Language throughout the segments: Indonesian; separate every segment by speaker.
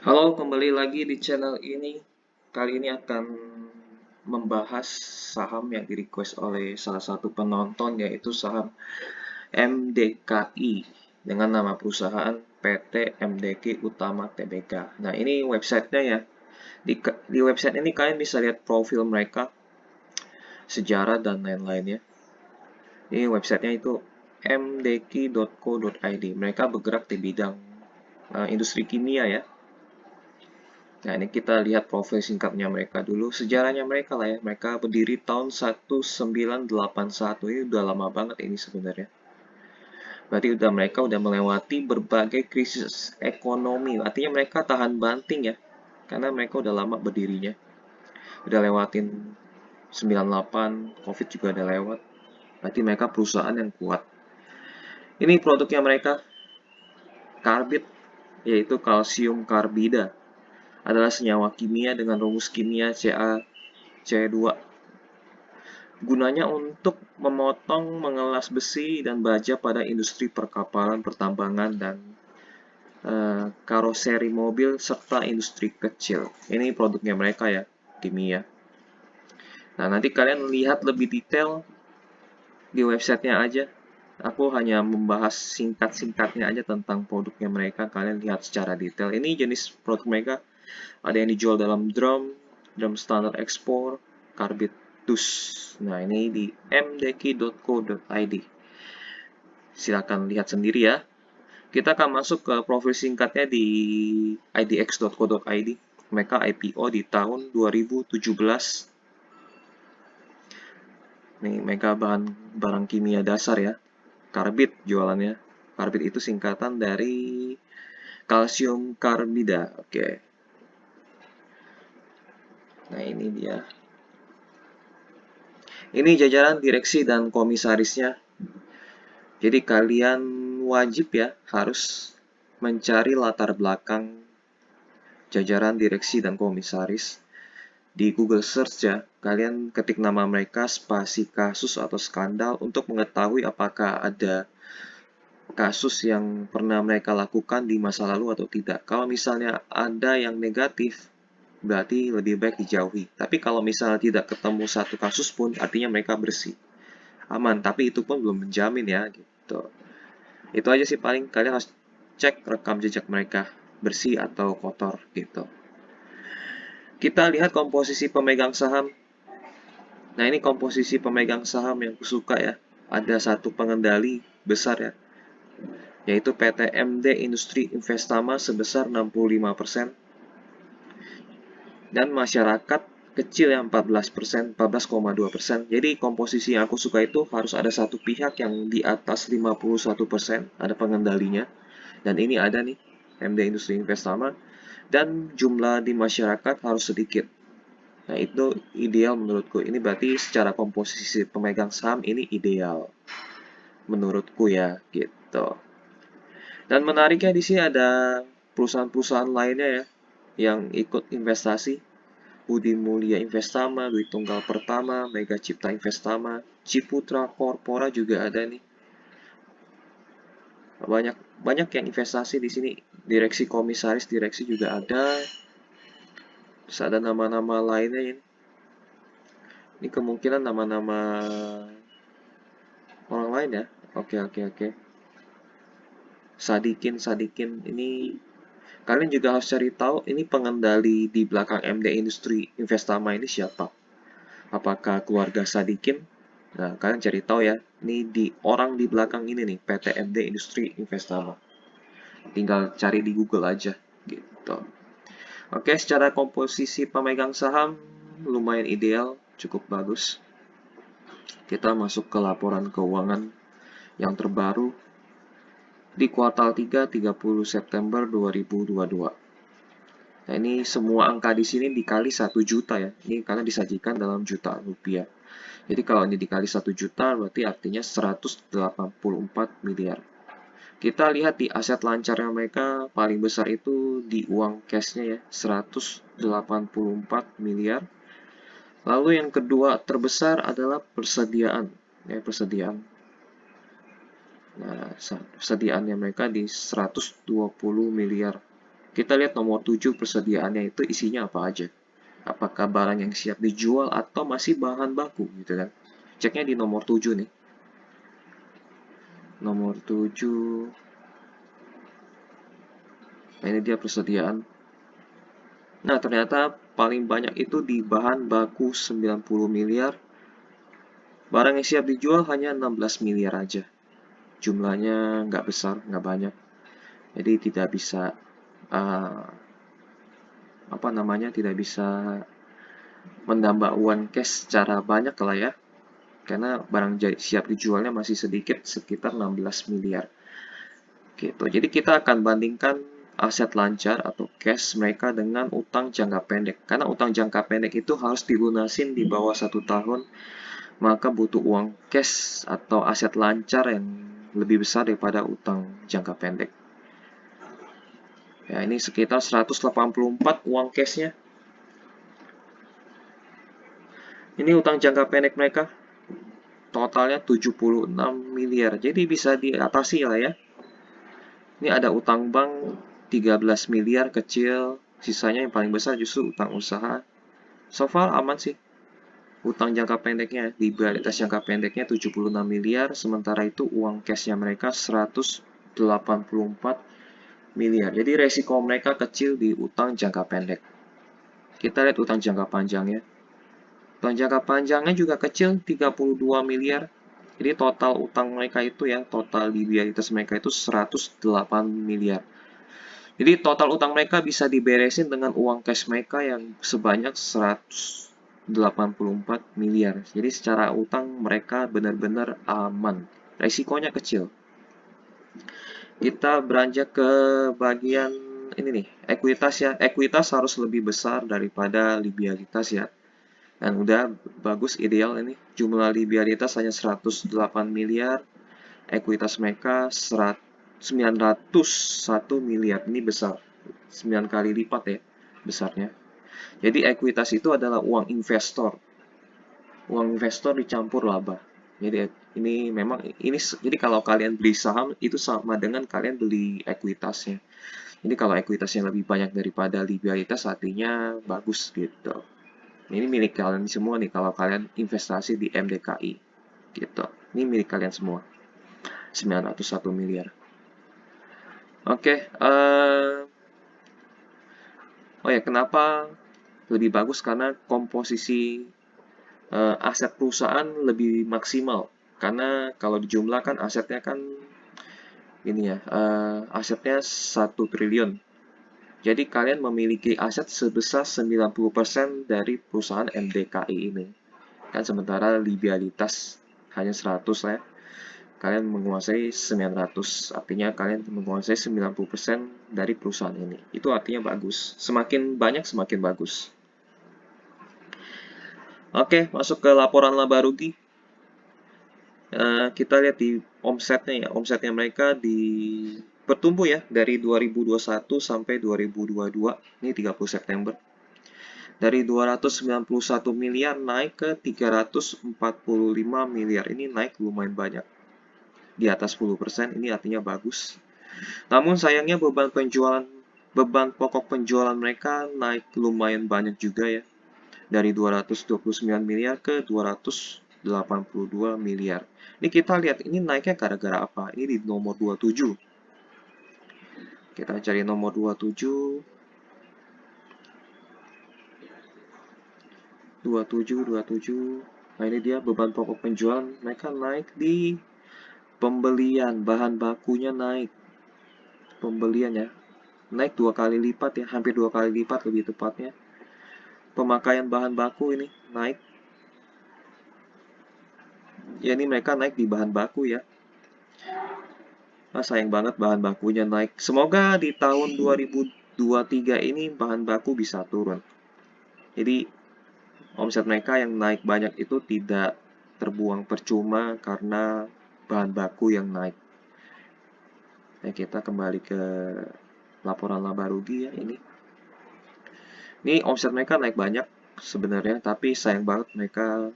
Speaker 1: Halo, kembali lagi di channel ini. Kali ini akan membahas saham yang di-request oleh salah satu penonton, yaitu saham MDKI dengan nama perusahaan PT MDK Utama Tbk. Nah, ini websitenya ya. Di website ini kalian bisa lihat profil mereka, sejarah dan lain-lainnya. Ini websitenya itu mdk.co.id. Mereka bergerak di bidang industri kimia ya. Nah, ini kita lihat profil singkatnya mereka dulu. Sejarahnya mereka lah ya. Mereka berdiri tahun 1981. Ini udah lama banget ini sebenarnya. Berarti mereka udah melewati berbagai krisis ekonomi. Artinya mereka tahan banting ya. Karena mereka udah lama berdirinya. Udah lewatin 98, Covid juga udah lewat. Berarti mereka perusahaan yang kuat. Ini produknya mereka, karbit, yaitu kalsium karbida. Adalah senyawa kimia dengan rumus kimia CaC2. Gunanya untuk memotong, mengelas besi dan baja pada industri perkapalan, pertambangan, dan karoseri mobil, serta industri kecil. Ini produknya mereka ya, kimia. Nah, nanti kalian lihat lebih detail di websitenya aja. Aku hanya membahas singkat-singkatnya aja tentang produknya mereka. Kalian lihat secara detail. Ini jenis produk mereka. Ada yang dijual dalam drum standar ekspor, karbit dus. Nah, ini di mdk.co.id. Silakan lihat sendiri ya. Kita akan masuk ke profil singkatnya di idx.co.id. Mereka IPO di tahun 2017. Nih, mereka barang kimia dasar ya. Karbit jualannya. Karbit itu singkatan dari kalsium karbida. Oke. Nah, ini dia. Ini jajaran direksi dan komisarisnya. Jadi kalian wajib ya harus mencari latar belakang jajaran direksi dan komisaris di Google Search ya. Kalian ketik nama mereka, spasi kasus atau skandal untuk mengetahui apakah ada kasus yang pernah mereka lakukan di masa lalu atau tidak. Kalau misalnya ada yang negatif, berarti lebih baik dijauhi. Tapi kalau misalnya tidak ketemu satu kasus pun, artinya mereka bersih. Aman, tapi itu pun belum menjamin ya gitu. Itu aja sih paling kalian harus cek rekam jejak mereka, bersih atau kotor gitu. Kita lihat komposisi pemegang saham. Nah, ini komposisi pemegang saham yang kusuka ya. Ada satu pengendali besar ya, yaitu PT MD Industri Investama sebesar 65%, dan masyarakat kecil yang 14%, 14,2%. Jadi komposisi yang aku suka itu harus ada satu pihak yang di atas 51%, ada pengendalinya. Dan ini ada nih, MD Industri Investama, dan jumlah di masyarakat harus sedikit. Nah, itu ideal menurutku. Ini berarti secara komposisi pemegang saham ini ideal menurutku ya, gitu. Dan menariknya di sini ada perusahaan-perusahaan lainnya ya yang ikut investasi. Budi Mulia Investama, Duit Tunggal Pertama, Mega Cipta Investama, Ciputra Corpora juga ada nih. Banyak banyak yang investasi di sini. Direksi komisaris, direksi juga ada. Terus ada nama-nama lainnya ini. Ini kemungkinan nama-nama orang lain ya. Oke, oke, oke. Sadikin, Sadikin. Ini kalian juga harus cari tahu ini pengendali di belakang MD Industri Investama ini siapa. Apakah keluarga Sadikin? Nah, kalian cari tahu ya. Ini di orang di belakang ini nih, PT MD Industri Investama. Tinggal cari di Google aja gitu. Oke, secara komposisi pemegang saham lumayan ideal, cukup bagus. Kita masuk ke laporan keuangan yang terbaru di kuartal 3, 30 September 2022. Nah, ini semua angka di sini dikali 1 juta ya. Ini karena disajikan dalam jutaan rupiah. Jadi kalau ini dikali 1 juta berarti artinya 184 miliar. Kita lihat di aset lancarnya mereka paling besar itu di uang cashnya ya, 184 miliar. Lalu yang kedua terbesar adalah persediaan. Ya, persediaan. Nah, persediaannya mereka di 120 miliar. Kita lihat nomor 7 persediaannya itu isinya apa aja. Apakah barang yang siap dijual atau masih bahan baku gitu kan. Ceknya di nomor 7 nih. Nomor 7. Nah, ini dia persediaan. Nah, ternyata paling banyak itu di bahan baku 90 miliar. Barang yang siap dijual hanya 16 miliar aja. Jumlahnya nggak besar, nggak banyak. Jadi tidak bisa uh, apa namanya, tidak bisa menambah uang cash secara banyak lah ya. Karena barang siap dijualnya masih sedikit, sekitar 16 miliar. Gitu. Jadi kita akan bandingkan aset lancar atau cash mereka dengan utang jangka pendek. Karena utang jangka pendek itu harus dilunasin di bawah 1 tahun, maka butuh uang cash atau aset lancar yang lebih besar daripada utang jangka pendek. Ya, ini sekitar 184 uang cashnya. Ini utang jangka pendek mereka, totalnya 76 miliar. Jadi bisa diatasi lah ya. Ini ada utang bank 13 miliar kecil, sisanya yang paling besar justru utang usaha. So far aman sih. Utang jangka pendeknya, di batas jangka pendeknya 76 miliar, sementara itu uang cashnya mereka 184 miliar. Jadi resiko mereka kecil di utang jangka pendek. Kita lihat utang jangka panjangnya. Utang jangka panjangnya juga kecil, 32 miliar. Jadi total utang mereka itu ya, total liabilitas mereka itu 108 miliar. Jadi total utang mereka bisa diberesin dengan uang cash mereka yang sebanyak 184 miliar. Jadi secara utang mereka benar-benar aman. Resikonya kecil. Kita beranjak ke bagian ini nih, ekuitas ya. Ekuitas harus lebih besar daripada liabilitas ya. Dan udah bagus, ideal ini. Jumlah liabilitas hanya 108 miliar. Ekuitas mereka 901 miliar. Ini besar. 9 kali lipat ya besarnya. Jadi ekuitas itu adalah uang investor. Uang investor dicampur laba. Jadi ini memang ini jadi kalau kalian beli saham itu sama dengan kalian beli ekuitasnya. Jadi kalau ekuitasnya lebih banyak daripada liabilitas artinya bagus gitu. Ini milik kalian semua nih kalau kalian investasi di MDKI gitu. Ini milik kalian semua. 901 miliar. Oke, oh ya, kenapa lebih bagus? Karena komposisi aset perusahaan lebih maksimal. Karena kalau dijumlahkan asetnya kan ini ya, asetnya 1 triliun. Jadi kalian memiliki aset sebesar 90% dari perusahaan MDKI ini. Kan sementara liabilitas hanya 100 ya. Kalian menguasai 900, artinya kalian menguasai 90% dari perusahaan ini. Itu artinya bagus. Semakin banyak semakin bagus. Oke, masuk ke laporan laba rugi. Kita lihat di omsetnya ya. Omsetnya mereka bertumbuh ya dari 2021 sampai 2022. Ini 30 September. Dari 291 miliar naik ke 345 miliar. Ini naik lumayan banyak. Di atas 10%, ini artinya bagus. Namun sayangnya beban pokok penjualan mereka naik lumayan banyak juga ya. Dari 229 miliar ke 282 miliar. Ini kita lihat ini naiknya gara-gara apa? Ini di nomor 27. Kita cari nomor 27. 27. Nah, ini dia beban pokok penjualan mereka naik di pembelian, bahan bakunya naik. Pembelian ya. Naik 2 kali lipat ya, hampir 2 kali lipat lebih tepatnya. Pemakaian bahan baku ini naik. Ya, ini mereka naik di bahan baku ya. Nah, sayang banget bahan bakunya naik. Semoga di tahun 2023 ini bahan baku bisa turun. Jadi omset mereka yang naik banyak itu tidak terbuang percuma karena bahan baku yang naik. Nah, kita kembali ke laporan laba rugi ya ini. Ini omset mereka naik banyak sebenarnya, tapi sayang banget mereka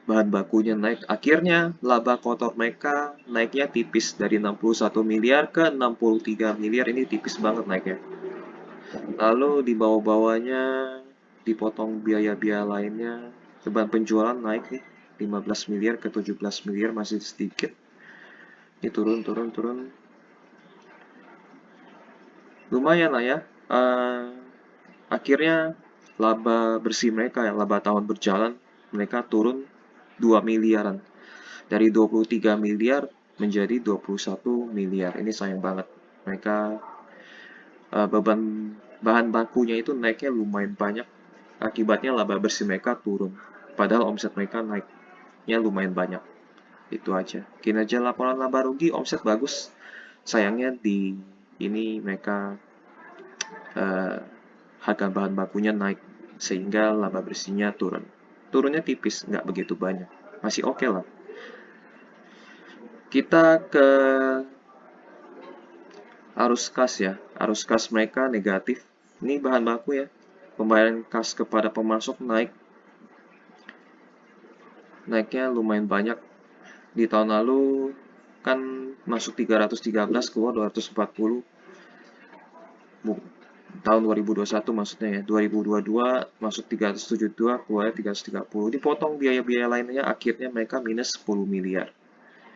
Speaker 1: bahan bakunya naik. Akhirnya laba kotor mereka naiknya tipis dari 61 miliar ke 63 miliar. Ini tipis banget naiknya. Lalu di bawah-bawahnya dipotong biaya-biaya lainnya. Beban penjualan naik nih, 15 miliar ke 17 miliar, masih sedikit. Ini turun, turun, turun. Lumayan lah ya. Akhirnya laba bersih mereka ya, laba tahun berjalan, mereka turun 2 miliaran. Dari 23 miliar menjadi 21 miliar. Ini sayang banget. Mereka beban bahan bakunya itu naiknya lumayan banyak. Akibatnya laba bersih mereka turun. Padahal omset mereka naiknya lumayan banyak. Itu aja. Kinerja laporan laba rugi, omset bagus. Sayangnya di ini mereka eh, harga bahan bakunya naik sehingga laba bersihnya turun. Turunnya tipis, nggak begitu banyak. Masih oke lah. Kita ke arus kas ya. Arus kas mereka negatif. Ini bahan baku ya. Pembayaran kas kepada pemasok naiknya lumayan banyak. Di tahun lalu kan masuk 313, keluar 240. Tahun 2021 maksudnya ya. 2022 masuk 372, keluar 330. Dipotong biaya-biaya lainnya, akhirnya mereka minus 10 miliar.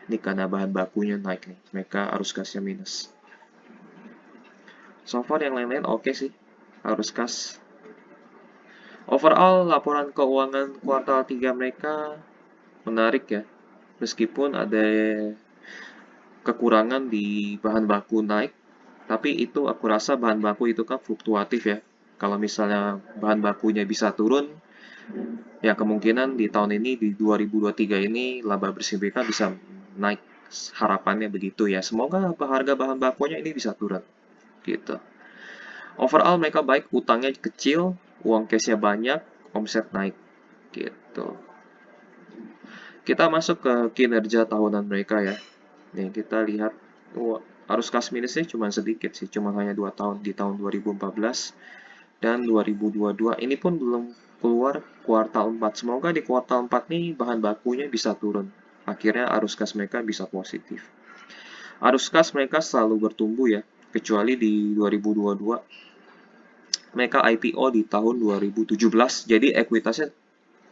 Speaker 1: Ini karena bahan bakunya naik nih. Mereka arus kasnya minus. So far yang lain-lain oke sih. Arus kas. Overall, laporan keuangan kuartal 3 mereka menarik ya. Meskipun ada kekurangan di bahan baku naik, tapi itu aku rasa bahan baku itu kan fluktuatif ya. Kalau misalnya bahan bakunya bisa turun, ya kemungkinan di tahun ini, di 2023 ini, laba bersih mereka bisa naik. Harapannya begitu ya. Semoga harga bahan bakunya ini bisa turun. Gitu. Overall mereka baik, utangnya kecil, uang cashnya banyak, omset naik. Gitu. Kita masuk ke kinerja tahunan mereka ya. Nih kita lihat, arus kas minusnya cuma sedikit sih, cuma hanya 2 tahun, di tahun 2014 dan 2022. Ini pun belum keluar kuartal 4. Semoga di kuartal 4 nih bahan bakunya bisa turun. Akhirnya arus kas mereka bisa positif. Arus kas mereka selalu bertumbuh ya, kecuali di 2022. Mereka IPO di tahun 2017, jadi ekuitasnya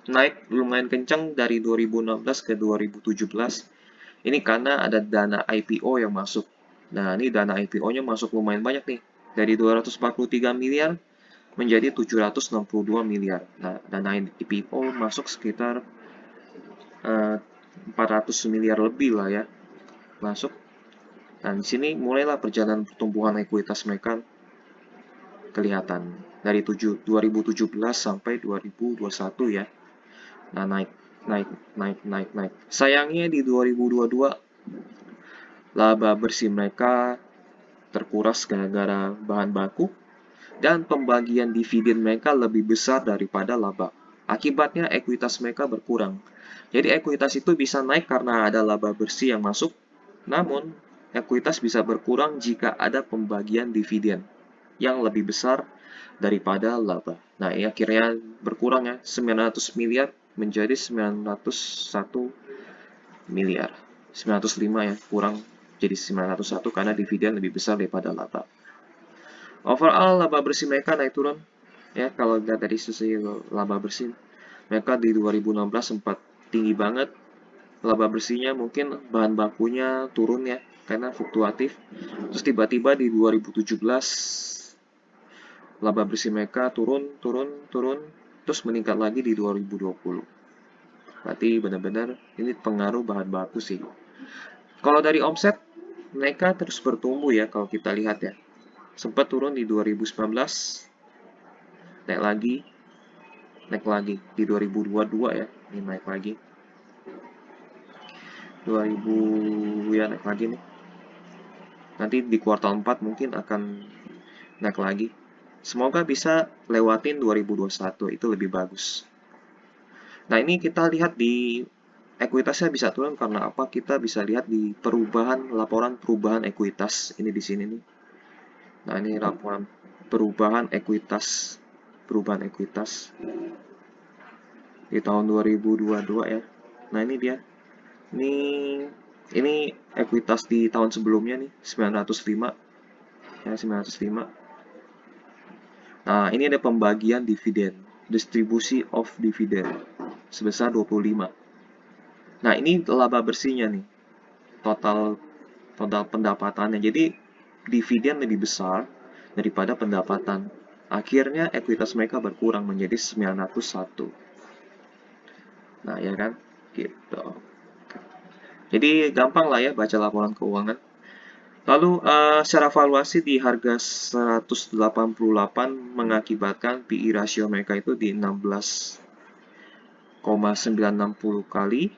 Speaker 1: naik lumayan kencang dari 2016 ke 2017. Ini karena ada dana IPO yang masuk. Nah, ini dana IPO-nya masuk lumayan banyak nih. Dari 243 miliar menjadi 762 miliar. Nah, dana IPO masuk sekitar 400 miliar lebih lah ya. Masuk. Dan di sini mulailah perjalanan pertumbuhan ekuitas mereka kelihatan. Dari 2017 sampai 2021 ya. Nah, naik, naik, naik, naik, naik. Sayangnya di 2022 laba bersih mereka terkuras gara-gara bahan baku dan pembagian dividen mereka lebih besar daripada laba. Akibatnya ekuitas mereka berkurang. Jadi ekuitas itu bisa naik karena ada laba bersih yang masuk, namun ekuitas bisa berkurang jika ada pembagian dividen yang lebih besar daripada laba. Nah, ini akhirnya berkurang ya, 900 miliar menjadi 901 miliar. 905 ya, kurang jadi 901 karena dividen lebih besar daripada laba. Overall laba bersih mereka naik turun ya, kalau lihat dari sisi laba bersih mereka di 2016 sempat tinggi banget laba bersihnya, mungkin bahan bakunya turun ya karena fluktuatif, terus tiba-tiba di 2017 laba bersih mereka turun turun turun terus meningkat lagi di 2020. Berarti benar-benar ini pengaruh bahan baku sih. Kalau dari omset mereka terus bertumbuh ya, kalau kita lihat ya, sempat turun di 2019, naik lagi, naik lagi di 2022 ya, ini naik lagi 2000 ya, naik lagi nih, nanti di kuartal 4 mungkin akan naik lagi. Semoga bisa lewatin 2021, itu lebih bagus. Nah, ini kita lihat di ekuitasnya bisa turun karena apa? Kita bisa lihat di perubahan, laporan perubahan ekuitas ini di sini nih. Nah, ini laporan perubahan ekuitas, di tahun 2022 ya. Nah, ini dia. Ini ini ekuitas di tahun sebelumnya nih, 905 ya, 905. Nah, ini ada pembagian dividen, distribusi of dividend sebesar 25. Nah, ini laba bersihnya nih, total total pendapatannya. Jadi dividen lebih besar daripada pendapatan. Akhirnya ekuitas mereka berkurang menjadi 901. Nah, ya kan? Gitu. Jadi gampang lah ya baca laporan keuangan. Lalu secara valuasi di harga 188 mengakibatkan PE rasio mereka itu di 16,960 kali,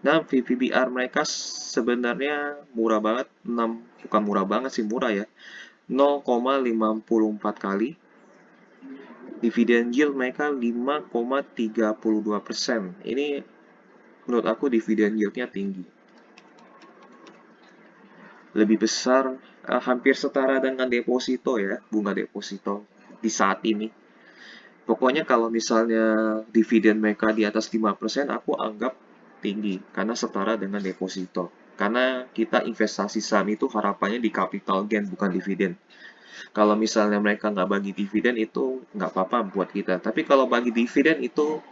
Speaker 1: dan VPBR mereka sebenarnya murah banget, 6, bukan murah banget sih, murah ya, 0,54 kali. Dividen yield mereka 5,32%. Ini menurut aku dividen yieldnya tinggi. Lebih besar, hampir setara dengan deposito ya, bunga deposito di saat ini. Pokoknya kalau misalnya dividen mereka di atas 5%, aku anggap tinggi karena setara dengan deposito. Karena kita investasi saham itu harapannya di capital gain bukan dividen. Kalau misalnya mereka nggak bagi dividen itu nggak apa-apa buat kita. Tapi kalau bagi dividen itu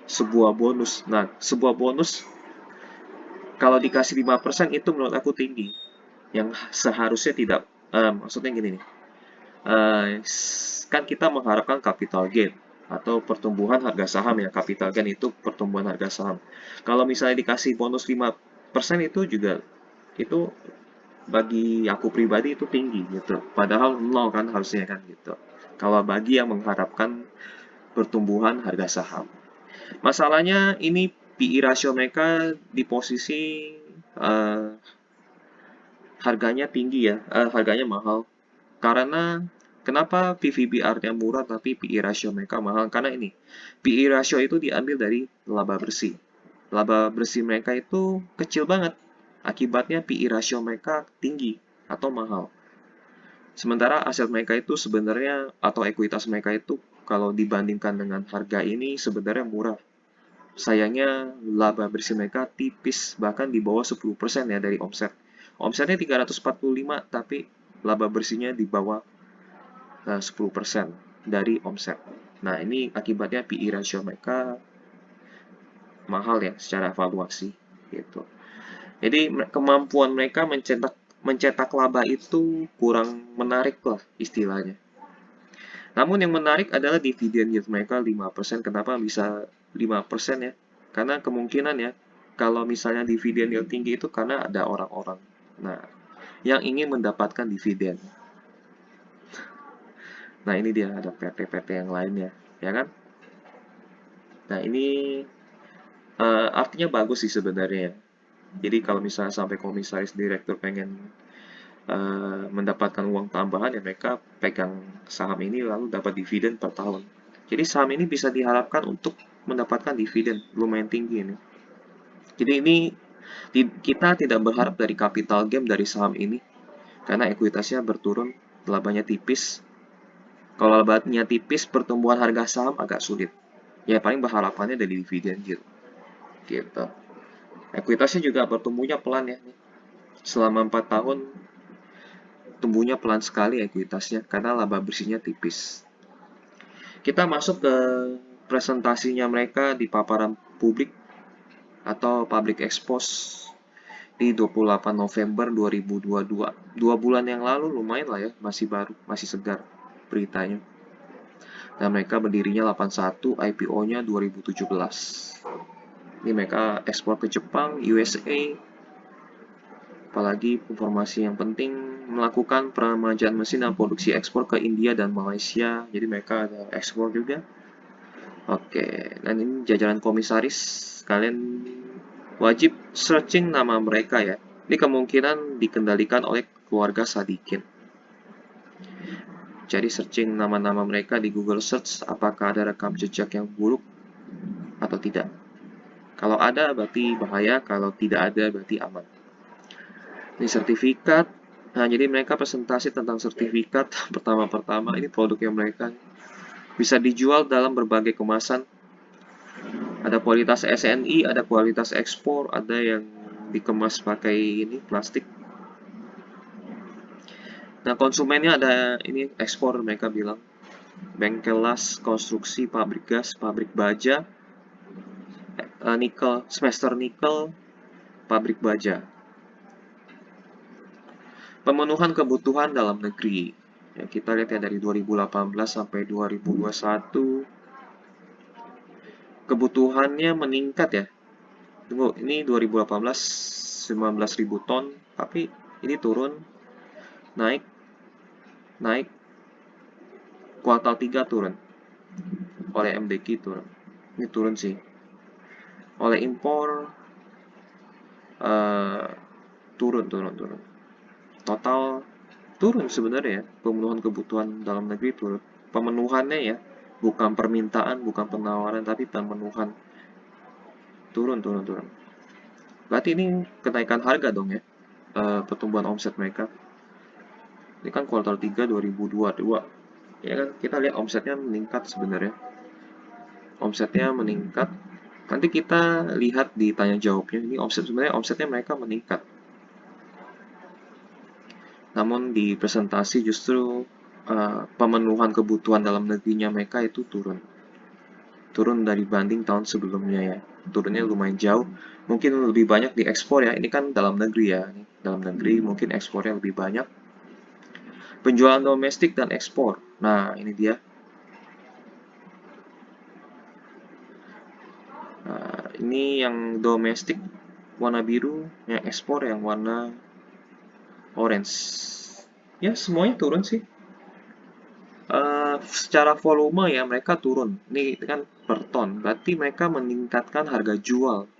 Speaker 1: sebuah bonus. Nah, sebuah bonus kalau dikasih 5% itu menurut aku tinggi. Yang seharusnya tidak, maksudnya gini nih, kan kita mengharapkan capital gain atau pertumbuhan harga saham ya. Capital gain itu pertumbuhan harga saham. Kalau misalnya dikasih bonus 5% itu juga, itu bagi aku pribadi itu tinggi gitu. Padahal nol kan harusnya kan gitu. Kalau bagi yang mengharapkan pertumbuhan harga saham. Masalahnya ini PE rasio mereka di posisi eh, harganya tinggi ya, harganya mahal. Karena kenapa PVBR-nya murah tapi PE ratio mereka mahal? Karena ini, PE ratio itu diambil dari laba bersih. Laba bersih mereka itu kecil banget. Akibatnya PE ratio mereka tinggi atau mahal. Sementara aset mereka itu sebenarnya atau ekuitas mereka itu kalau dibandingkan dengan harga ini sebenarnya murah. Sayangnya laba bersih mereka tipis, bahkan di bawah 10% ya dari omset. Omsetnya 345, tapi laba bersihnya di bawah 10% dari omset. Nah, ini akibatnya PE ratio mereka mahal ya secara valuasi gitu. Jadi kemampuan mereka mencetak mencetak laba itu kurang menarik lah istilahnya. Namun yang menarik adalah dividen yield mereka 5%. Kenapa bisa 5% ya? Karena kemungkinan ya, kalau misalnya dividen yield tinggi itu karena ada orang-orang. Nah, yang ingin mendapatkan dividen. Nah, ini dia ada PT-PT yang lainnya, ya kan? Nah, ini artinya bagus sih sebenarnya ya. Jadi kalau misalnya sampai komisaris direktur pengen mendapatkan uang tambahan ya mereka pegang saham ini lalu dapat dividen per tahun. Jadi saham ini bisa diharapkan untuk mendapatkan dividen lumayan tinggi ini. Jadi ini kita tidak berharap dari capital gain dari saham ini karena ekuitasnya berturun, labanya tipis. Kalau labanya tipis, pertumbuhan harga saham agak sulit. Ya paling berharapannya dari dividen gitu. Ekuitasnya juga bertumbuhnya pelan ya. Selama 4 tahun tumbuhnya pelan sekali ekuitasnya karena laba bersihnya tipis. Kita masuk ke presentasinya mereka di paparan publik atau public expose di 28 November 2022. 2 bulan yang lalu lumayan lah ya, masih baru, masih segar beritanya. Dan mereka berdirinya 81, IPO-nya 2017. Ini mereka ekspor ke Jepang, USA, apalagi informasi yang penting melakukan peremajaan mesin dan produksi ekspor ke India dan Malaysia. Jadi mereka ada ekspor juga. Oke, dan ini jajaran komisaris. Kalian wajib searching nama mereka ya. Ini kemungkinan dikendalikan oleh keluarga Sadikin. Jadi searching nama-nama mereka di Google Search apakah ada rekam jejak yang buruk atau tidak. Kalau ada berarti bahaya, kalau tidak ada berarti aman. Ini sertifikat. Nah, jadi mereka presentasi tentang sertifikat pertama-pertama. Ini produknya mereka. Bisa dijual dalam berbagai kemasan. Ada kualitas SNI, ada kualitas ekspor, ada yang dikemas pakai ini plastik. Nah, konsumennya ada ini ekspor mereka bilang. bengkel las, konstruksi, pabrik gas, pabrik baja, nikel, semester nikel, pabrik baja. Pemenuhan kebutuhan dalam negeri. Ya, kita lihat ya dari 2018 sampai 2021 kebutuhannya meningkat ya. Tunggu, ini 2018 19.000 ton, tapi ini turun, naik, naik, kuartal 3 turun, oleh MDQ turun. Ini turun sih. Oleh impor, eh, turun. Total turun sebenarnya ya, pemenuhan kebutuhan dalam negeri turun. Pemenuhannya ya, bukan permintaan, bukan penawaran, tapi pemenuhan turun. Berarti ini kenaikan harga dong ya, pertumbuhan omset mereka. Ini kan kuartal 3 2022. Ya kan, kita lihat omsetnya meningkat sebenarnya. Omsetnya meningkat. Nanti kita lihat di tanya jawabnya, ini sebenarnya omsetnya mereka meningkat. Namun di presentasi justru pemenuhan kebutuhan dalam negerinya mereka itu turun. Turun dari banding tahun sebelumnya ya. Turunnya lumayan jauh. Mungkin lebih banyak diekspor ya. Ini kan dalam negeri ya. Dalam negeri mungkin ekspornya lebih banyak. Penjualan domestik dan ekspor. Nah, ini dia. Nah, ini yang domestik warna biru, yang ekspor yang warna orange. Ya, semuanya turun sih. Secara volume ya mereka turun. Ini kan per ton, berarti mereka meningkatkan harga jual.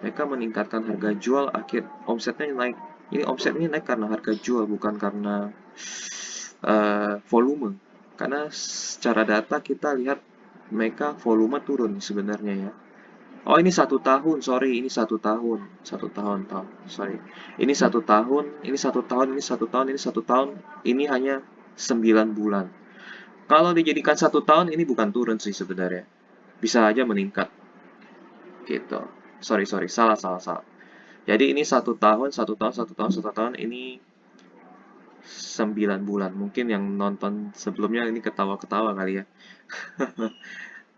Speaker 1: Mereka meningkatkan harga jual, akhir omsetnya naik. Ini omsetnya naik karena harga jual, bukan karena volume. Karena secara data kita lihat mereka volume turun sebenarnya ya. Oh ini 1 tahun, sorry ini 1 tahun, 1 tahun, sorry. Ini 1 tahun, ini 1 tahun, ini 1 tahun, ini 1 tahun, ini hanya 9 bulan. Kalau dijadikan 1 tahun ini bukan turun sih sebenarnya, bisa aja meningkat gitu. Sorry, salah. Jadi ini 1 tahun, 1 tahun, 1 tahun, 1 tahun ini 9 bulan. Mungkin yang nonton sebelumnya ini ketawa-ketawa kali ya.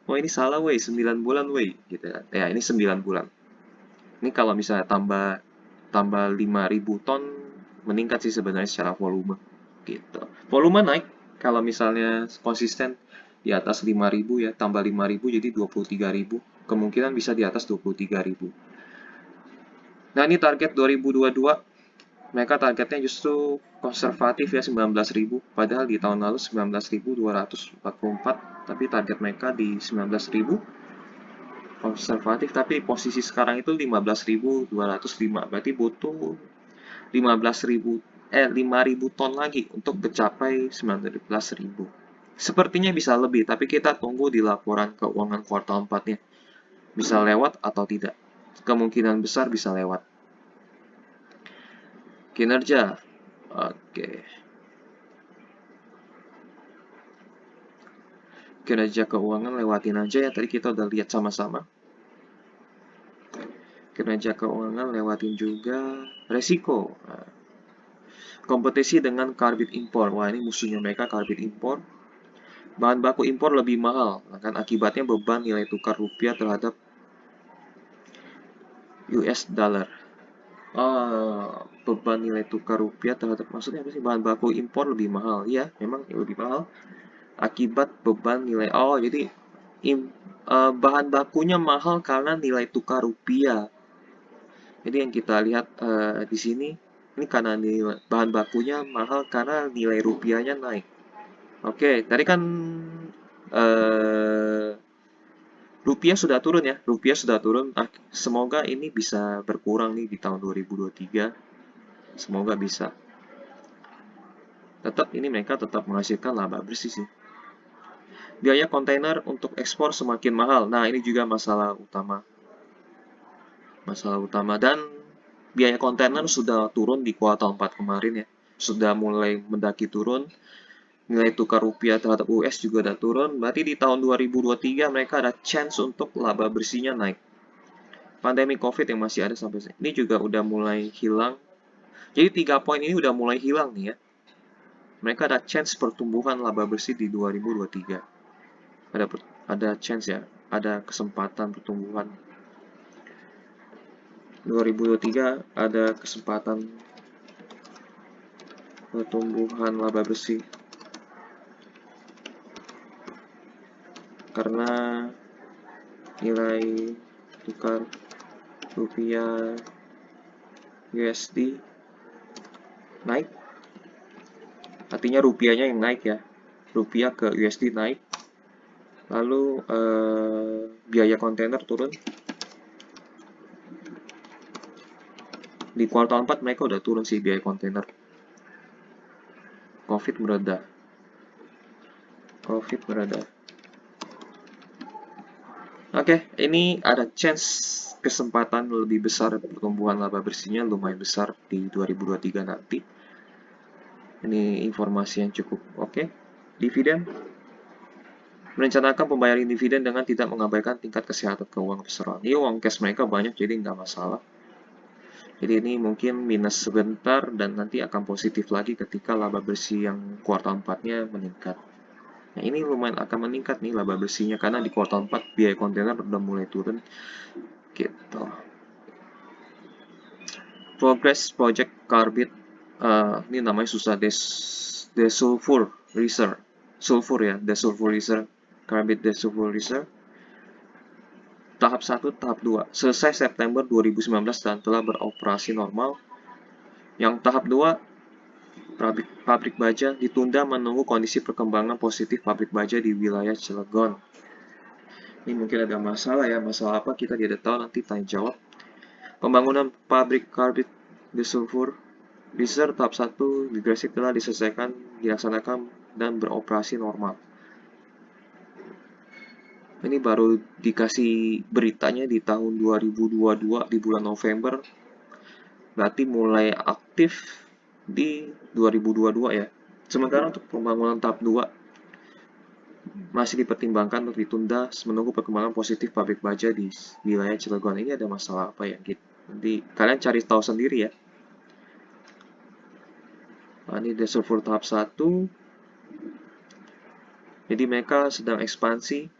Speaker 1: Oh ini salah weh, 9 bulan weh gitu kan. Ya ini 9 bulan. Ini kalau misalnya tambah 5.000 ton meningkat sih sebenarnya secara volume gitu. Volume naik kalau misalnya konsisten di atas 5.000 ya, tambah 5.000 jadi 23.000. Kemungkinan bisa di atas 23.000. Nah, ini target 2022. Mereka targetnya justru konservatif ya 19.000, padahal di tahun lalu 19.244, tapi target mereka di 19.000 konservatif, tapi posisi sekarang itu 15.205, berarti butuh 5.000 ton lagi untuk mencapai 19.000. Sepertinya bisa lebih, tapi kita tunggu di laporan keuangan kuartal 4-nya. Bisa lewat atau tidak. Kemungkinan besar bisa lewat. Kinerja. Oke. Kinerja keuangan lewatin aja ya, tadi kita udah lihat sama-sama. Kinerja keuangan lewatin juga resiko. Kompetisi dengan karbit impor. Wah, ini musuhnya mereka karbit impor. Bahan baku impor lebih mahal, kan akibatnya beban nilai tukar rupiah terhadap US dollar. Beban nilai tukar rupiah terhadap, maksudnya apa sih? Bahan baku impor lebih mahal. Iya, memang lebih mahal. Akibat beban nilai, jadi bahan bakunya mahal karena nilai tukar rupiah. Jadi yang kita lihat di sini, ini karena bahan bakunya mahal karena nilai rupiahnya naik. Oke, tadi kan eh, rupiah sudah turun ya, rupiah sudah turun. Semoga ini bisa berkurang nih di tahun 2023. Semoga bisa. Tetap ini mereka tetap menghasilkan laba bersih sih. Biaya kontainer untuk ekspor semakin mahal. Nah, ini juga masalah utama. Masalah utama dan biaya kontainer sudah turun di kuartal 4 kemarin ya. Sudah mulai mendaki turun. Nilai tukar rupiah terhadap US juga udah turun. Berarti di tahun 2023 mereka ada chance untuk laba bersihnya naik. Pandemi COVID yang masih ada sampai ini juga udah mulai hilang. Jadi 3 poin ini udah mulai hilang nih ya. mereka ada chance pertumbuhan laba bersih di 2023. Ada chance ya, ada kesempatan pertumbuhan. 2023 ada kesempatan pertumbuhan laba bersih. Karena nilai tukar rupiah USD naik, artinya rupiahnya yang naik ya, rupiah ke USD naik, lalu biaya kontainer turun. Di kuartal 4 mereka udah turun sih biaya kontainer. Covid mereda. Oke, ini ada chance kesempatan lebih besar pertumbuhan laba bersihnya lumayan besar di 2023 nanti. Ini informasi yang cukup oke. Dividen. Merencanakan pembayaran dividen dengan tidak mengabaikan tingkat kesehatan keuangan perusahaan. Ini uang cash mereka banyak, jadi nggak masalah. Jadi ini mungkin minus sebentar dan nanti akan positif lagi ketika laba bersih yang kuartal 4-nya meningkat. Nah, ini lumayan akan meningkat nih laba bersihnya karena di kuartal 4 biaya kontainer udah mulai turun gitu. Progress Project Carbide, ini namanya susah, desulfurizer, sulfur ya, desulfurizer, Carbide desulfurizer. Tahap 1, tahap 2, selesai September 2019 dan telah beroperasi normal. Yang tahap 2, pabrik baja ditunda menunggu kondisi perkembangan positif pabrik baja di wilayah Cilegon. Ini mungkin ada masalah ya, masalah apa kita tidak tahu, nanti tanya jawab. Pembangunan pabrik karbit desulfurizer tahap 1 di Gresik telah dilaksanakan dan beroperasi normal. Ini baru dikasih beritanya di tahun 2022 di bulan November. Berarti mulai aktif di 2022 ya. Sementara untuk pembangunan tahap 2 masih dipertimbangkan untuk ditunda menunggu perkembangan positif pabrik baja di wilayah Cilegon. Ini ada masalah apa ya? Nanti kalian cari tahu sendiri ya. Nah, ini desulfur tahap 1. Jadi mereka sedang ekspansi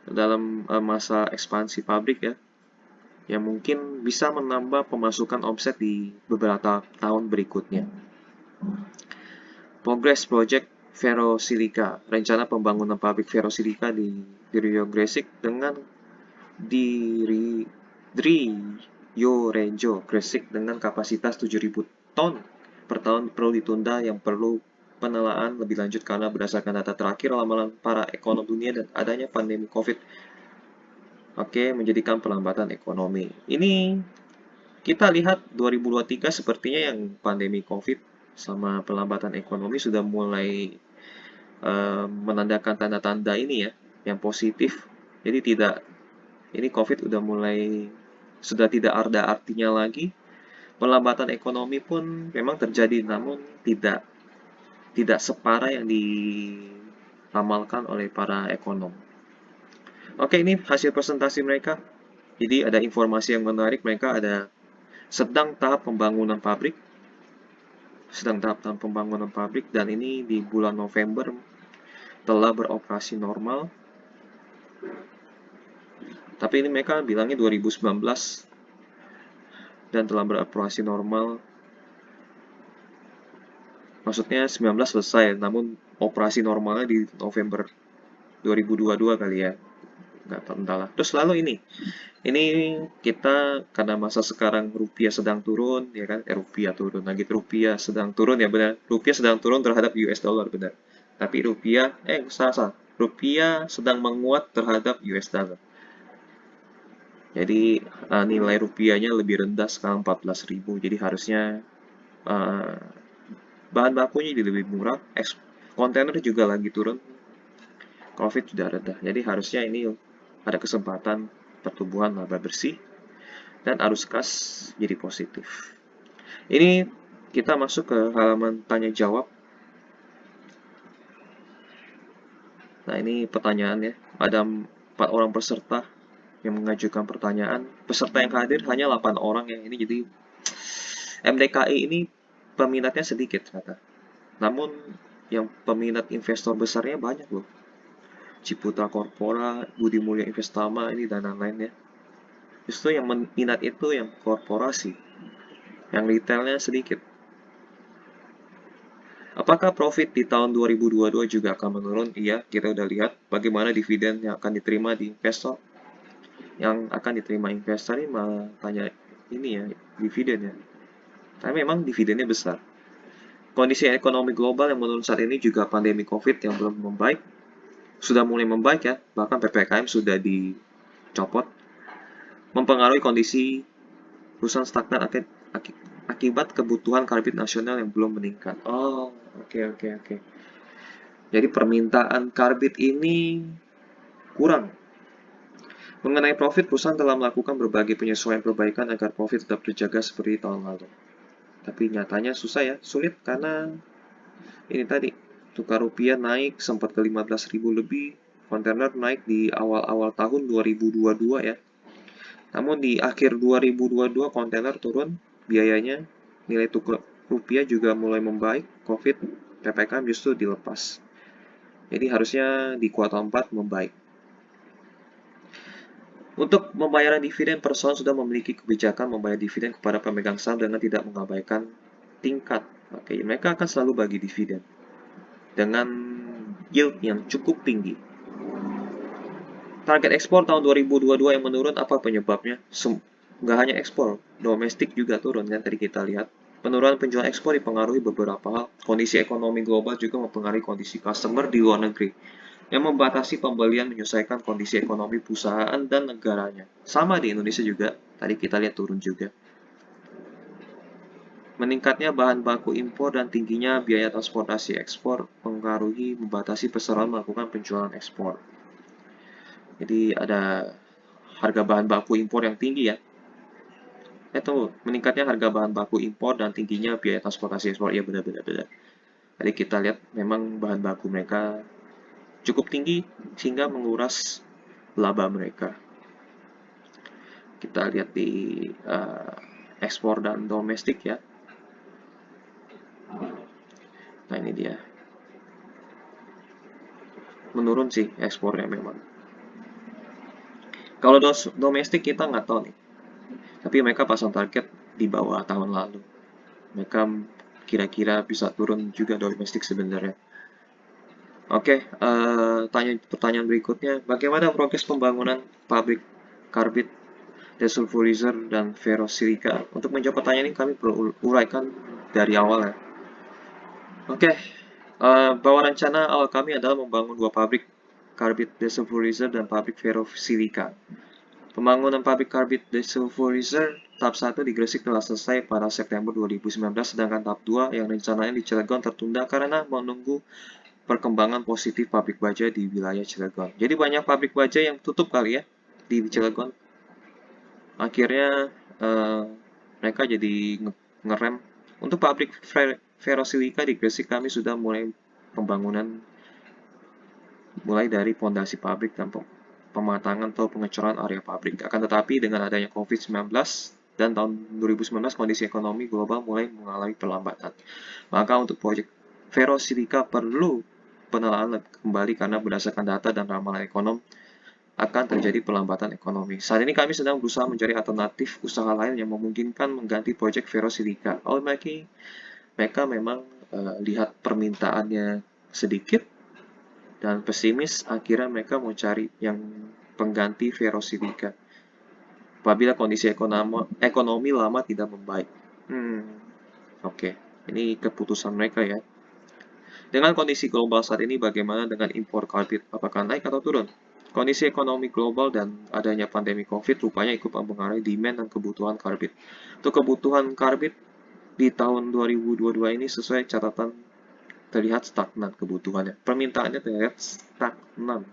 Speaker 1: dalam masa ekspansi pabrik ya, yang mungkin bisa menambah pemasukan omset di beberapa tahun berikutnya. Progress Project Ferrosilica, rencana pembangunan pabrik ferrosilika di Rio Gresik dengan Rio Renjo Gresik dengan kapasitas 7.000 ton per tahun perlu ditunda, yang perlu penelaan lebih lanjut karena berdasarkan data terakhir ramalan para ekonom dunia dan adanya pandemi COVID menjadikan pelambatan ekonomi. Ini kita lihat 2023 sepertinya yang pandemi COVID sama pelambatan ekonomi sudah mulai menandakan tanda-tanda ini ya, yang positif. Jadi ini COVID sudah tidak ada artinya lagi. Pelambatan ekonomi pun memang terjadi, namun tidak separah yang diramalkan oleh para ekonom. Oke, ini hasil presentasi mereka. Jadi ada informasi yang menarik, mereka sedang tahap pembangunan pabrik, dan ini di bulan November telah beroperasi normal. Tapi ini mereka bilangnya 2019 dan telah beroperasi normal. Maksudnya 19 selesai, namun operasi normalnya di November 2022 kali ya. Nggak tahu, entahlah. Terus lalu ini kita karena masa sekarang rupiah sedang turun, ya kan? Rupiah turun lagi, rupiah sedang turun ya benar. Rupiah sedang turun terhadap US dollar benar. Tapi salah. Rupiah sedang menguat terhadap US dollar. Jadi nilai rupiahnya lebih rendah sekarang 14.000. Jadi harusnya bahan bakunya jadi lebih murah. Kontainer juga lagi turun. Covid sudah reda. Jadi harusnya ini ada kesempatan pertumbuhan laba bersih dan arus kas jadi positif. Ini kita masuk ke halaman tanya jawab. Nah, ini pertanyaannya. Ada 4 orang peserta yang mengajukan pertanyaan. Peserta yang hadir hanya 8 orang ya. Ini jadi MDKI ini peminatnya sedikit ternyata. Namun yang peminat investor besarnya banyak loh. Ciputra Corpora, Budi Mulya Investama ini dan lain-lainnya. Justru yang minat itu yang korporasi, yang retailnya sedikit. Apakah profit di tahun 2022 juga akan menurun? Iya, kita udah lihat bagaimana dividen yang akan diterima di investor. Yang akan diterima investor ini malah tanya ini ya, dividen ya. Tapi memang dividennya besar. Kondisi ekonomi global yang menurun saat ini juga pandemi COVID yang belum membaik, sudah mulai membaik ya, bahkan PPKM sudah dicopot, mempengaruhi kondisi perusahaan stagnan akibat kebutuhan karbit nasional yang belum meningkat. Oh, oke oke oke. Jadi permintaan karbit ini kurang. Mengenai profit, perusahaan telah melakukan berbagai penyesuaian perbaikan agar profit tetap terjaga seperti tahun lalu. Tapi nyatanya susah ya, sulit karena ini tadi, tukar rupiah naik sempat ke 15.000 lebih, kontainer naik di awal-awal tahun 2022 ya. Namun di akhir 2022 kontainer turun biayanya, nilai tukar rupiah juga mulai membaik, COVID, PPKM justru dilepas. Jadi harusnya di kuartal 4 membaik. Untuk pembayaran dividen, perusahaan sudah memiliki kebijakan membayar dividen kepada pemegang saham dengan tidak mengabaikan tingkat. Oke, mereka akan selalu bagi dividen dengan yield yang cukup tinggi. Target ekspor tahun 2022 yang menurun, apa penyebabnya? Nggak hanya ekspor, domestik juga turun kan tadi kita lihat. Penurunan penjualan ekspor dipengaruhi beberapa hal. Kondisi ekonomi global juga mempengaruhi kondisi customer di luar negeri, yang membatasi pembelian menyesuaikan kondisi ekonomi perusahaan dan negaranya. Sama di Indonesia juga, tadi kita lihat turun juga. Meningkatnya bahan baku impor dan tingginya biaya transportasi ekspor membatasi perseroan melakukan penjualan ekspor. Jadi ada harga bahan baku impor yang tinggi ya. Itu meningkatnya harga bahan baku impor dan tingginya biaya transportasi ekspor. Ya benar-benar. Jadi kita lihat memang bahan baku mereka cukup tinggi sehingga menguras laba mereka. Kita lihat di ekspor dan domestik ya. Nah ini dia. Menurun sih ekspornya memang. Kalau domestik kita nggak tahu nih. Tapi mereka pasang target di bawah tahun lalu. Mereka kira-kira bisa turun juga domestik sebenarnya. Oke, pertanyaan berikutnya, bagaimana progres pembangunan pabrik karbit, desulfurizer, dan ferrosilika? Untuk menjawab pertanyaan ini kami perlu uraikan dari awal ya. Oke, bahwa rencana awal kami adalah membangun dua pabrik karbit desulfurizer dan pabrik ferrosilika. Pembangunan pabrik karbit desulfurizer tahap 1 di Gresik telah selesai pada September 2019, sedangkan tahap 2 yang rencananya di Cilegon tertunda karena menunggu perkembangan positif pabrik baja di wilayah Cilegon. Jadi banyak pabrik baja yang tutup kali ya di Cilegon. Akhirnya mereka jadi ngerem. Untuk pabrik ferrosilika di Gresik kami sudah mulai pembangunan mulai dari pondasi pabrik dan pematangan atau pengecoran area pabrik. Akan tetapi dengan adanya COVID-19 dan tahun 2019 kondisi ekonomi global mulai mengalami perlambatan. Maka untuk proyek ferrosilika perlu penelahan kembali karena berdasarkan data dan ramalan ekonom akan terjadi perlambatan ekonomi. Saat ini kami sedang berusaha mencari alternatif usaha lain yang memungkinkan mengganti proyek ferrosilika. Mereka memang lihat permintaannya sedikit dan pesimis, akhirnya mereka mau cari yang pengganti ferrosilika apabila kondisi ekonomi lama tidak membaik. Oke. Ini keputusan mereka ya. Dengan kondisi global saat ini, bagaimana dengan impor karbit? Apakah naik atau turun? Kondisi ekonomi global dan adanya pandemi COVID rupanya ikut mempengaruhi demand dan kebutuhan karbit. Untuk kebutuhan karbit di tahun 2022 ini sesuai catatan terlihat stagnan kebutuhannya. Permintaannya terlihat stagnan.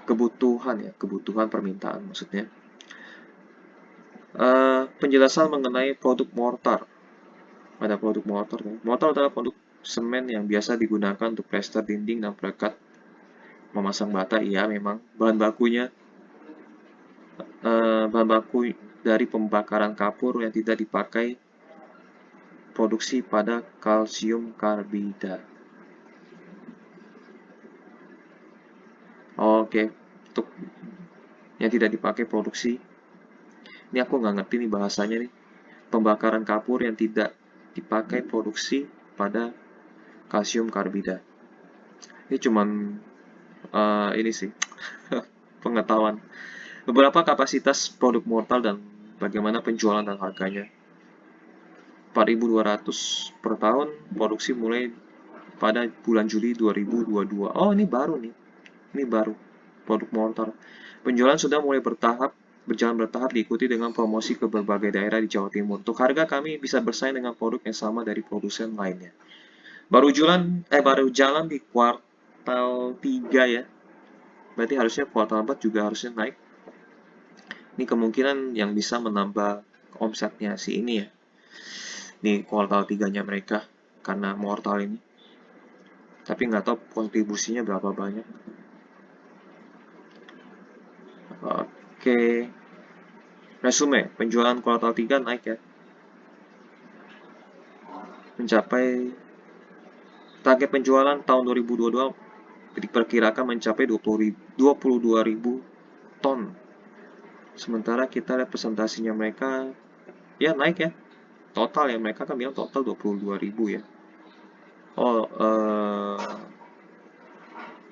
Speaker 1: Kebutuhan permintaan maksudnya. Penjelasan mengenai produk mortar. Ada produk mortar. Mortar adalah produk semen yang biasa digunakan untuk plester dinding dan perekat memasang bata. Iya, memang bahan baku dari pembakaran kapur yang tidak dipakai produksi pada kalsium karbida. Oke, untuk yang tidak dipakai produksi. Ini aku nggak ngerti nih bahasanya nih. Pembakaran kapur yang tidak dipakai produksi pada kalsium karbida. Ini cuman ini sih pengetahuan. Beberapa kapasitas produk mortal dan bagaimana penjualan dan harganya. 4.200 per tahun produksi mulai pada bulan Juli 2022. Oh, ini baru nih. Ini baru produk mortar. Penjualan sudah mulai berjalan bertahap diikuti dengan promosi ke berbagai daerah di Jawa Timur. Untuk harga kami bisa bersaing dengan produk yang sama dari produsen lainnya. Baru jalan di kuartal 3 ya. Berarti harusnya kuartal 4 juga harusnya naik. Ini kemungkinan yang bisa menambah omsetnya si ini ya. Di kuartal 3-nya mereka karena mortal ini. Tapi nggak tahu kontribusinya berapa banyak. Oke. Resume, penjualan kuartal 3 naik ya. Mencapai target penjualan tahun 2022 diperkirakan mencapai 22.000 ton. Sementara kita lihat presentasinya mereka, ya naik ya. Total ya, mereka kan bilang total 22.000 ya. Oh,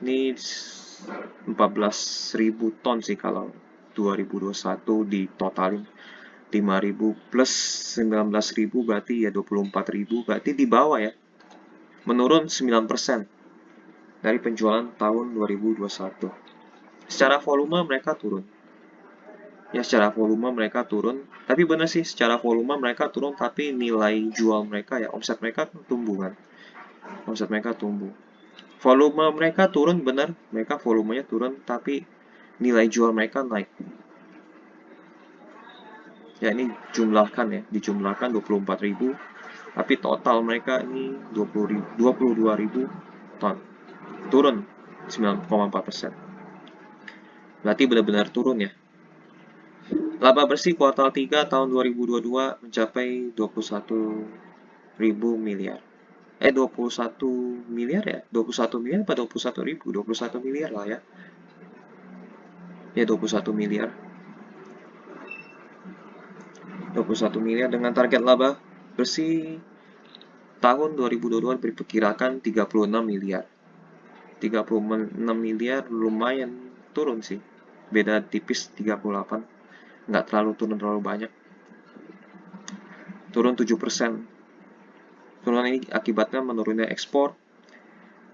Speaker 1: ini 14.000 ton sih kalau 2021 ditotalin. 5.000 plus 19.000 berarti ya 24.000, berarti di bawah ya. Menurun 9% dari penjualan tahun 2021. Secara volume mereka turun. Ya secara volume mereka turun, tapi benar sih secara volume mereka turun, tapi nilai jual mereka ya, omset mereka tumbuh kan. Omset mereka tumbuh. Volume mereka turun benar, mereka volumenya turun, tapi nilai jual mereka naik. Ya ini jumlahkan ya, dijumlahkan 24.000, tapi total mereka ini 22.000 ton. Turun 9,4%. Berarti benar-benar turun ya. Laba bersih kuartal 3 tahun 2022 mencapai 21.000 miliar. 21 miliar ya? 21 miliar apa 21 ribu? 21 miliar lah ya. Ya 21 miliar. 21 miliar dengan target laba bersih tahun 2022 diperkirakan 36 miliar. 36 miliar lumayan turun sih. Beda tipis 38. Nggak terlalu turun terlalu banyak. Turun 7%. Turunan ini akibatnya menurunnya ekspor.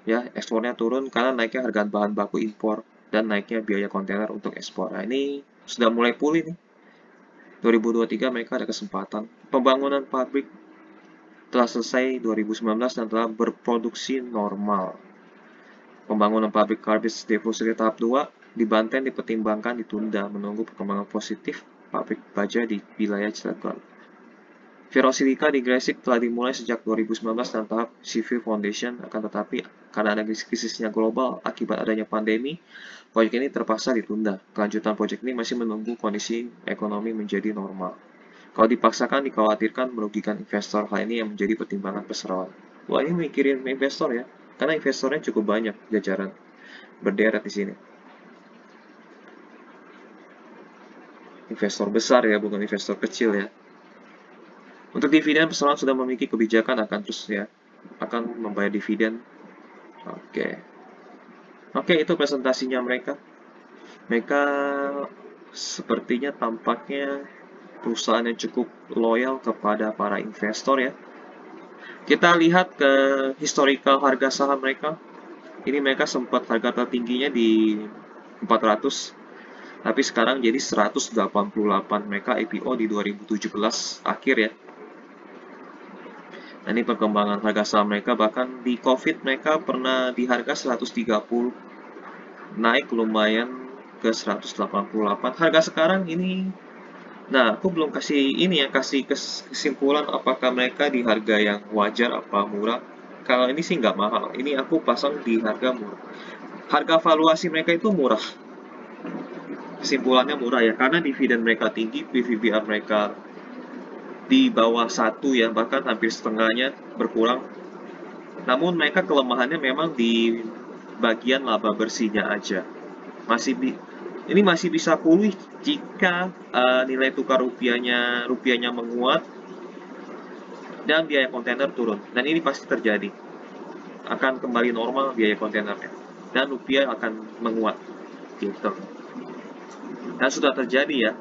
Speaker 1: Ya, ekspornya turun karena naiknya harga bahan baku impor dan naiknya biaya kontainer untuk ekspor. Nah, ini sudah mulai pulih nih. 2023 mereka ada kesempatan. Pembangunan pabrik telah selesai 2019 dan telah berproduksi normal. Pembangunan pabrik Carbis Depository tahap 2 di Banten dipertimbangkan ditunda menunggu perkembangan positif pabrik baja di wilayah Cilegon. Ferrosilika di Gresik telah dimulai sejak 2019 dan tahap civil foundation, akan tetapi karena ada krisisnya global akibat adanya pandemi, proyek ini terpaksa ditunda. Kelanjutan proyek ini masih menunggu kondisi ekonomi menjadi normal. Kalau dipaksakan, dikhawatirkan merugikan investor. Hal ini yang menjadi pertimbangan perseroan. Wah, ini mikirin investor ya, karena investornya cukup banyak jajaran berderet di sini. Investor besar ya, bukan investor kecil ya. Untuk dividen, perseroan sudah memiliki kebijakan akan terus ya, akan membayar dividen. Oke. Oke, itu presentasinya mereka. Mereka sepertinya tampaknya perusahaan yang cukup loyal kepada para investor ya. Kita lihat ke historical harga saham mereka. Ini mereka sempat harga tertingginya di 400, tapi sekarang jadi 188. Mereka IPO di 2017 akhir ya. Nah, ini perkembangan harga saham mereka, bahkan di COVID mereka pernah di harga 130, naik lumayan ke 188. Harga sekarang ini, nah aku belum kasih ini ya, kasih kesimpulan apakah mereka di harga yang wajar apa murah. Kalau ini sih nggak mahal, ini aku pasang di harga murah. Harga valuasi mereka itu murah. Kesimpulannya murah ya, karena dividen mereka tinggi, PVBR mereka di bawah satu ya, bahkan hampir setengahnya berkurang. Namun mereka kelemahannya memang di bagian laba bersihnya aja. Ini masih bisa pulih jika nilai tukar rupiahnya menguat dan biaya kontainer turun. Dan ini pasti terjadi. Akan kembali normal biaya kontainernya. Dan rupiah akan menguat. Gitu. Dan sudah terjadi ya.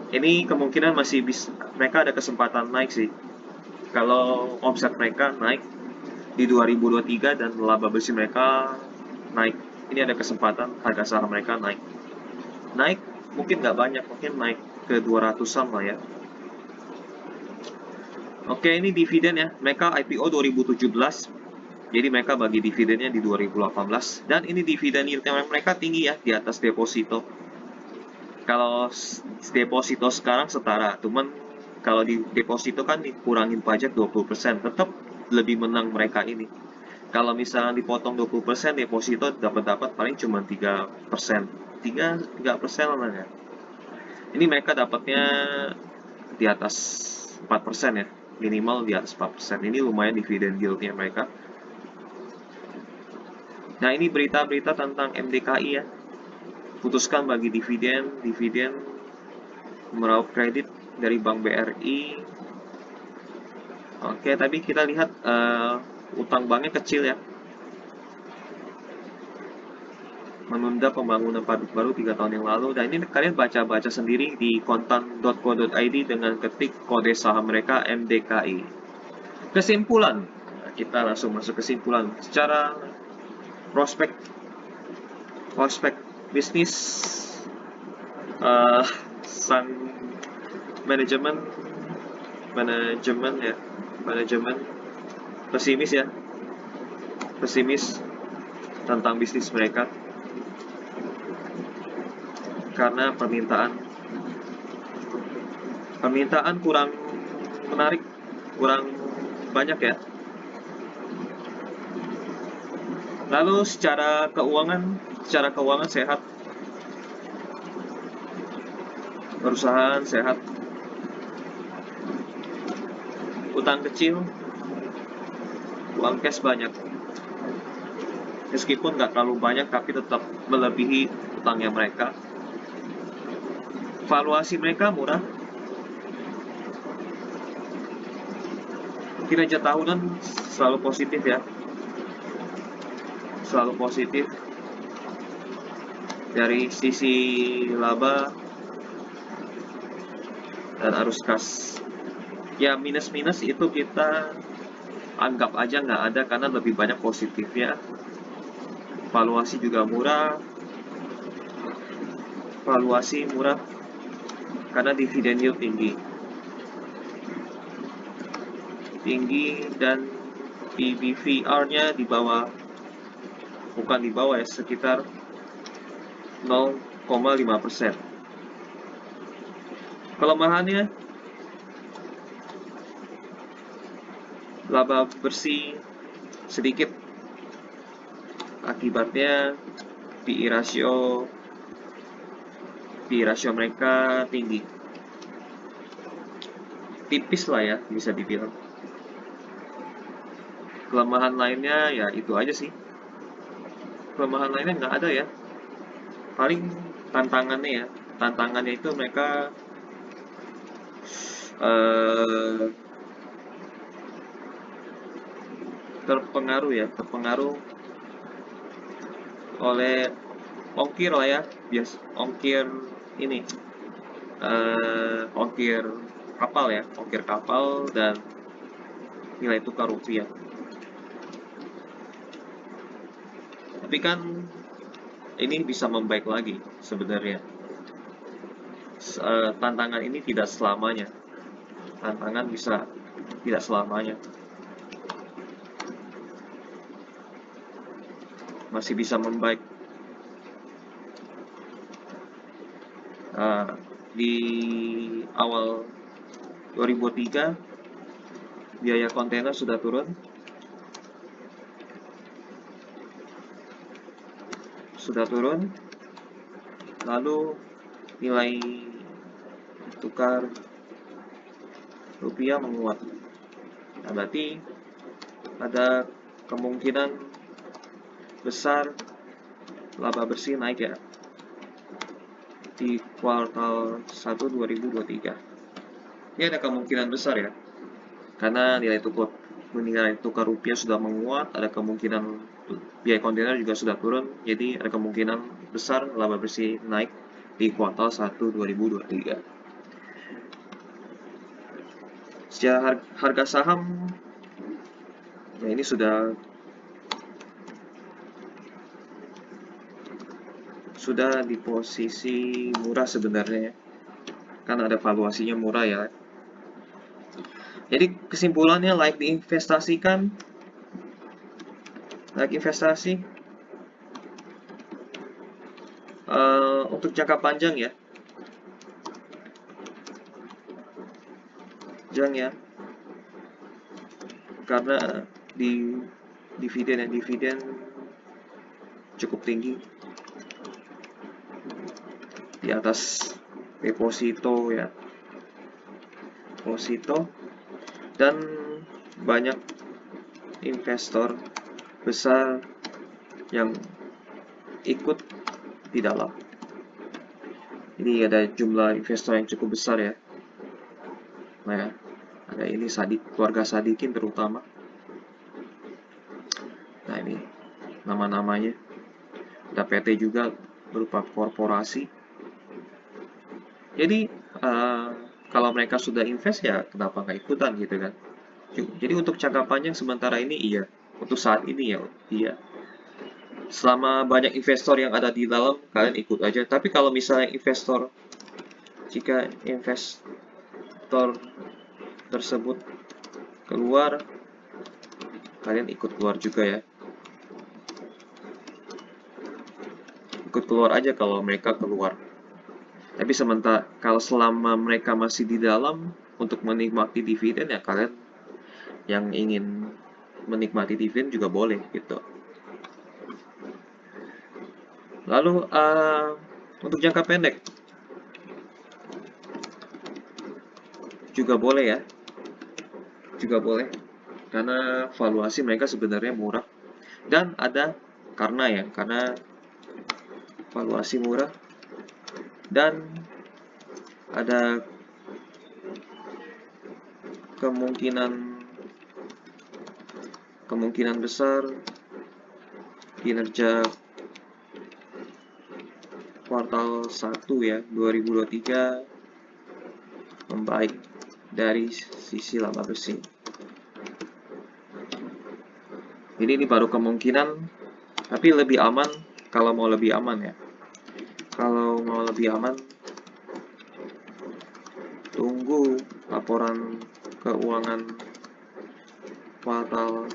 Speaker 1: Ini kemungkinan masih bisa, mereka ada kesempatan naik sih. Kalau omset mereka naik di 2023 dan laba bersih mereka naik. Ini ada kesempatan harga saham mereka naik. Naik mungkin nggak banyak, mungkin naik ke 200-an lah ya. Oke, ini dividen ya. Mereka IPO 2017. Jadi mereka bagi dividennya di 2018. Dan ini dividen yieldnya mereka tinggi ya, di atas deposito. Kalau deposito sekarang setara, cuman kalau di deposito kan dikurangin pajak 20%, tetap lebih menang mereka ini. Kalau misalnya dipotong 20%, deposito dapat paling cuma 3%. 3% lah ya. Ini mereka dapatnya di atas 4% ya, minimal di atas 4%. Ini lumayan dividen yieldnya mereka. Nah, ini berita-berita tentang MDKI ya. Putuskan bagi dividen meraup kredit dari Bank BRI. Oke, tapi kita lihat utang banknya kecil ya. Menunda pembangunan pabrik baru 3 tahun yang lalu. Dan ini kalian baca-baca sendiri di kontan.co.id dengan ketik kode saham mereka MDKI. Kesimpulan, kita langsung masuk kesimpulan. Secara prospek bisnis, sang manajemen pesimis tentang bisnis mereka karena permintaan kurang menarik, kurang banyak ya. Lalu secara keuangan sehat, perusahaan sehat, utang kecil, uang cash banyak. Meskipun nggak terlalu banyak, tapi tetap melebihi utangnya mereka. Valuasi mereka murah. Kinerja tahunan selalu positif ya. Selalu positif dari sisi laba dan arus kas. Ya, minus-minus itu kita anggap aja nggak ada karena lebih banyak positifnya. Valuasi juga murah. Karena dividen yield tinggi dan PBVR-nya bukan di bawah ya, sekitar 0,5%. Kelemahannya, laba bersih sedikit, akibatnya PE ratio mereka tinggi, tipis lah ya bisa dibilang. Kelemahan lainnya ya itu aja sih, kelemahan lainnya nggak ada ya. Paling tantangannya itu mereka terpengaruh oleh ongkir lah ya, ongkir ini, ongkir kapal dan nilai tukar rupiah. Tapi kan ini bisa membaik lagi sebenarnya. Tantangan ini tidak selamanya. Tantangan bisa tidak selamanya. Masih bisa membaik. Di awal 2003 biaya kontainer sudah turun, lalu nilai tukar rupiah menguat. Nah, berarti ada kemungkinan besar laba bersih naik ya di kuartal 1 2023. Ini ada kemungkinan besar ya, karena nilai tukar rupiah sudah menguat, ada kemungkinan biaya kontainer juga sudah turun, jadi ada kemungkinan besar laba bersih naik di kuartal 1 2023. Secara harga saham, ya ini sudah di posisi murah sebenarnya, kan ada valuasinya murah ya. Jadi kesimpulannya like investasi untuk jangka panjang ya, karena di dividen cukup tinggi di atas deposito ya, dan banyak investor besar yang ikut di dalam. Ini ada jumlah investor yang cukup besar ya. Nah ya, ada ini keluarga Sadikin terutama. Nah ini nama-namanya. Ada PT juga berupa korporasi. Jadi kalau mereka sudah invest ya kenapa nggak ikutan gitu kan. Jadi untuk jangka panjang sementara ini iya, untuk saat ini ya iya. Selama banyak investor yang ada di dalam, kalian ikut aja. Tapi kalau misalnya jika investor tersebut keluar, kalian ikut keluar juga ya. Ikut keluar aja kalau mereka keluar. Tapi kalau selama mereka masih di dalam untuk menikmati dividen ya kalian yang ingin menikmati dividen juga boleh gitu. Lalu untuk jangka pendek juga boleh ya, karena valuasi mereka sebenarnya murah dan karena valuasi murah dan ada kemungkinan besar kinerja kuartal 1 ya 2023 membaik dari sisi laba bersih. Jadi ini baru kemungkinan, tapi lebih aman kalau mau lebih aman ya. Kalau mau lebih aman, tunggu laporan keuangan kuartal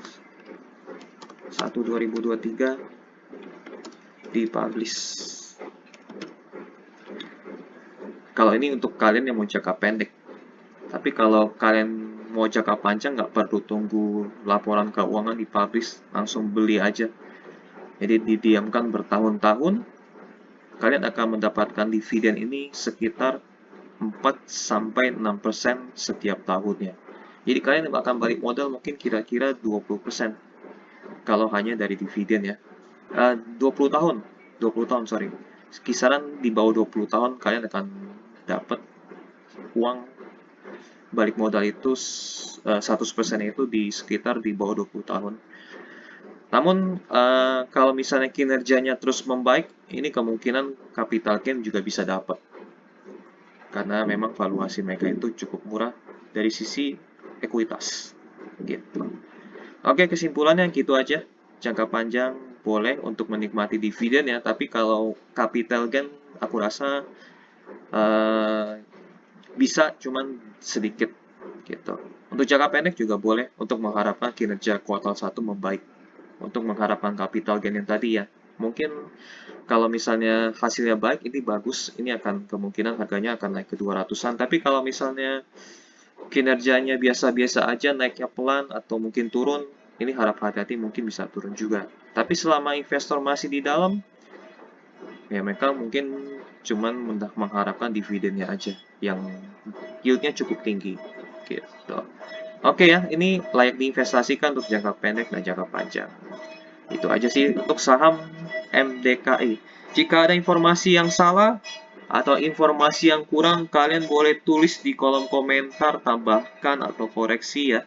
Speaker 1: 1 2023 dipublish. Kalau ini untuk kalian yang mau jangka pendek. Tapi kalau kalian mau jangka panjang nggak perlu tunggu laporan keuangan dipublish, langsung beli aja. Jadi didiamkan bertahun-tahun, kalian akan mendapatkan dividen ini sekitar 4-6% setiap tahunnya. Jadi kalian akan balik modal mungkin kira-kira 20% kalau hanya dari dividen ya. 20 tahun, sorry. Kisaran di bawah 20 tahun kalian akan dapat uang balik modal itu 100% itu di sekitar di bawah 20 tahun. Namun kalau misalnya kinerjanya terus membaik, ini kemungkinan capital gain juga bisa dapat. Karena memang valuasi mereka itu cukup murah dari sisi ekuitas. Gitu. Oke, kesimpulannya gitu aja. Jangka panjang boleh untuk menikmati dividen ya, tapi kalau capital gain aku rasa bisa cuman sedikit gitu. Untuk jangka pendek juga boleh untuk mengharapkan kinerja kuartal 1 membaik. Untuk mengharapkan capital gain yang tadi ya. Mungkin kalau misalnya hasilnya baik, ini bagus, ini akan kemungkinan harganya akan naik ke 200-an. Tapi kalau misalnya kinerjanya biasa-biasa aja, naiknya pelan atau mungkin turun, ini harap hati-hati mungkin bisa turun juga. Tapi selama investor masih di dalam, ya mereka mungkin cuman mengharapkan dividennya aja yang yieldnya cukup tinggi. gitu. Oke ya, ini layak diinvestasikan untuk jangka pendek dan jangka panjang. Itu aja sih untuk saham MDKI. Jika ada informasi yang salah atau informasi yang kurang, kalian boleh tulis di kolom komentar, tambahkan atau koreksi ya.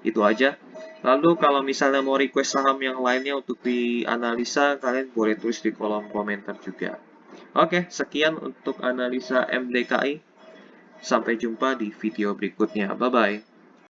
Speaker 1: Itu aja. Lalu kalau misalnya mau request saham yang lainnya untuk dianalisa, kalian boleh tulis di kolom komentar juga. Oke, sekian untuk analisa MDKI. Sampai jumpa di video berikutnya. Bye-bye.